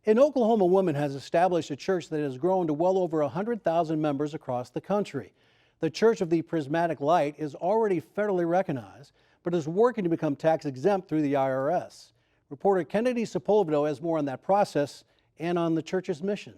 An Oklahoma woman has established a church that has grown to well over 100,000 members across the country. The Church of the Prismatic Light is already federally recognized, but is working to become tax exempt through the IRS. Reporter Kennedy Sepulveda has more on that process and on the church's mission.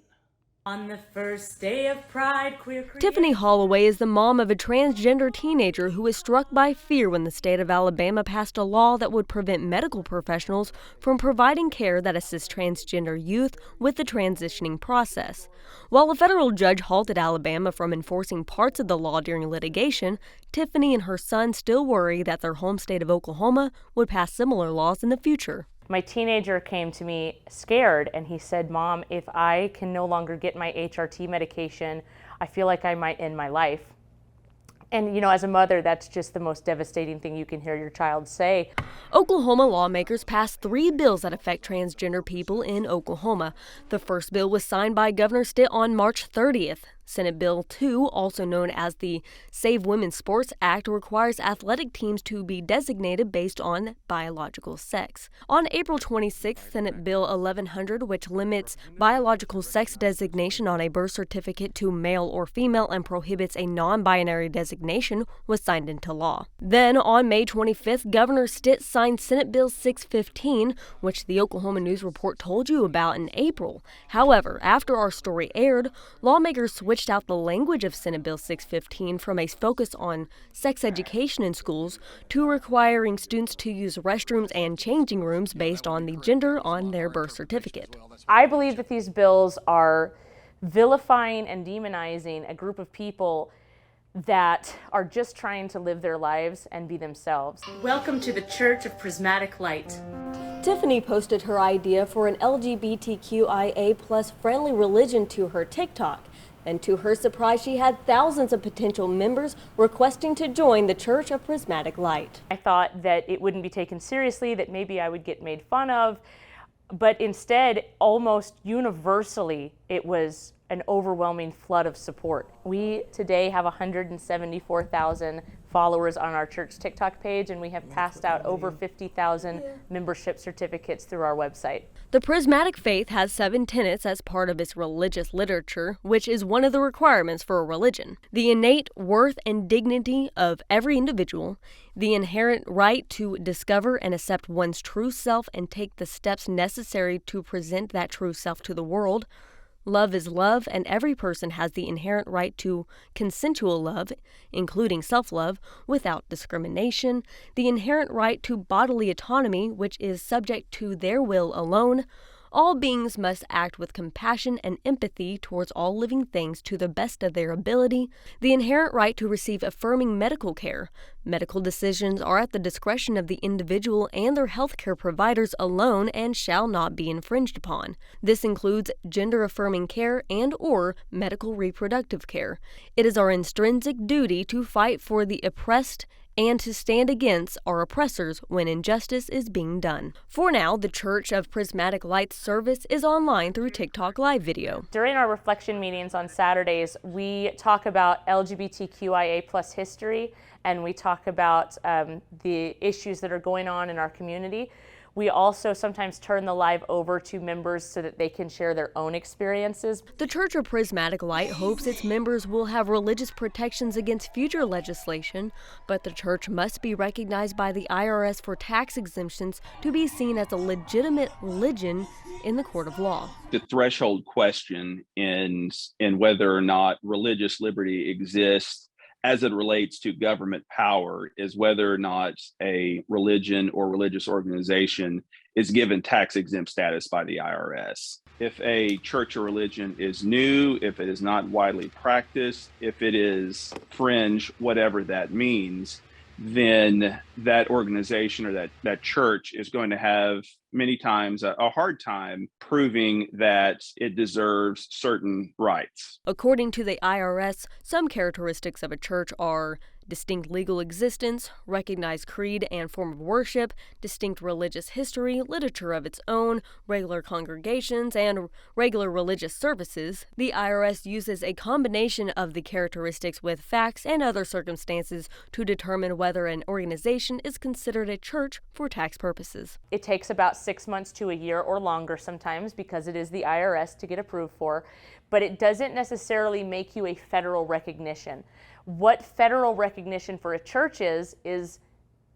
On the first day of Pride, Tiffany Holloway is the mom of a transgender teenager who was struck by fear when the state of Alabama passed a law that would prevent medical professionals from providing care that assists transgender youth with the transitioning process. While a federal judge halted Alabama from enforcing parts of the law during litigation, Tiffany and her son still worry that their home state of Oklahoma would pass similar laws in the future. My teenager came to me scared and he said, "Mom, if I can no longer get my HRT medication, I feel like I might end my life." And as a mother, that's just the most devastating thing you can hear your child say. Oklahoma lawmakers passed 3 bills that affect transgender people in Oklahoma. The first bill was signed by Governor Stitt on March 30th. Senate Bill 2, also known as the Save Women's Sports Act, requires athletic teams to be designated based on biological sex. On April 26th, Senate Bill 1100, which limits biological sex designation on a birth certificate to male or female and prohibits a non-binary designation, was signed into law. Then, on May 25th, Governor Stitt signed Senate Bill 615, which the Oklahoma News Report told you about in April. However, after our story aired, lawmakers switched out the language of Senate Bill 615 from a focus on sex education in schools to requiring students to use restrooms and changing rooms based on the gender on their birth certificate. I believe that these bills are vilifying and demonizing a group of people that are just trying to live their lives and be themselves. Welcome to the Church of Prismatic Light. Tiffany posted her idea for an LGBTQIA+ friendly religion to her TikTok. And to her surprise, she had thousands of potential members requesting to join the Church of Prismatic Light. I thought that it wouldn't be taken seriously, that maybe I would get made fun of, but instead, almost universally, it was an overwhelming flood of support. We today have 174,000 followers on our church TikTok page, and we have passed out over 50,000 membership certificates through our website. The Prismatic faith has 7 tenets as part of its religious literature, which is one of the requirements for a religion. The innate worth and dignity of every individual, the inherent right to discover and accept one's true self and take the steps necessary to present that true self to the world. Love is love, and every person has the inherent right to consensual love, including self-love, without discrimination, the inherent right to bodily autonomy, which is subject to their will alone. All beings must act with compassion and empathy towards all living things to the best of their ability. The inherent right to receive affirming medical care. Medical decisions are at the discretion of the individual and their healthcare providers alone and shall not be infringed upon. This includes gender-affirming care and/or medical reproductive care. It is our intrinsic duty to fight for the oppressed and to stand against our oppressors when injustice is being done. For now, the Church of Prismatic Light service is online through TikTok live video. During our reflection meetings on Saturdays, we talk about LGBTQIA+ history, and we talk about the issues that are going on in our community. We also sometimes turn the live over to members so that they can share their own experiences. The Church of Prismatic Light hopes its members will have religious protections against future legislation, but the church must be recognized by the IRS for tax exemptions to be seen as a legitimate religion in the court of law. The threshold question in whether or not religious liberty exists as it relates to government power is whether or not a religion or religious organization is given tax exempt status by the IRS. If a church or religion is new, if it is not widely practiced, if it is fringe, whatever that means, then that organization or that church is going to have many times a hard time proving that it deserves certain rights. According to the IRS, some characteristics of a church are distinct legal existence, recognized creed and form of worship, distinct religious history, literature of its own, regular congregations, and regular religious services. The IRS uses a combination of the characteristics with facts and other circumstances to determine whether an organization is considered a church for tax purposes. It takes about 6 months to a year or longer sometimes because it is the IRS to get approved for, but it doesn't necessarily make you a federal recognition. What federal recognition for a church is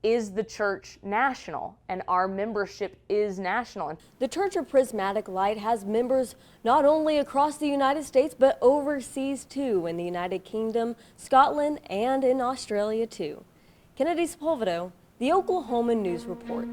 the church national, and our membership is national. The Church of Prismatic Light has members not only across the United States, but overseas too, in the United Kingdom, Scotland, and in Australia too. Kennedy Sepulvedo, the Oklahoma News Report.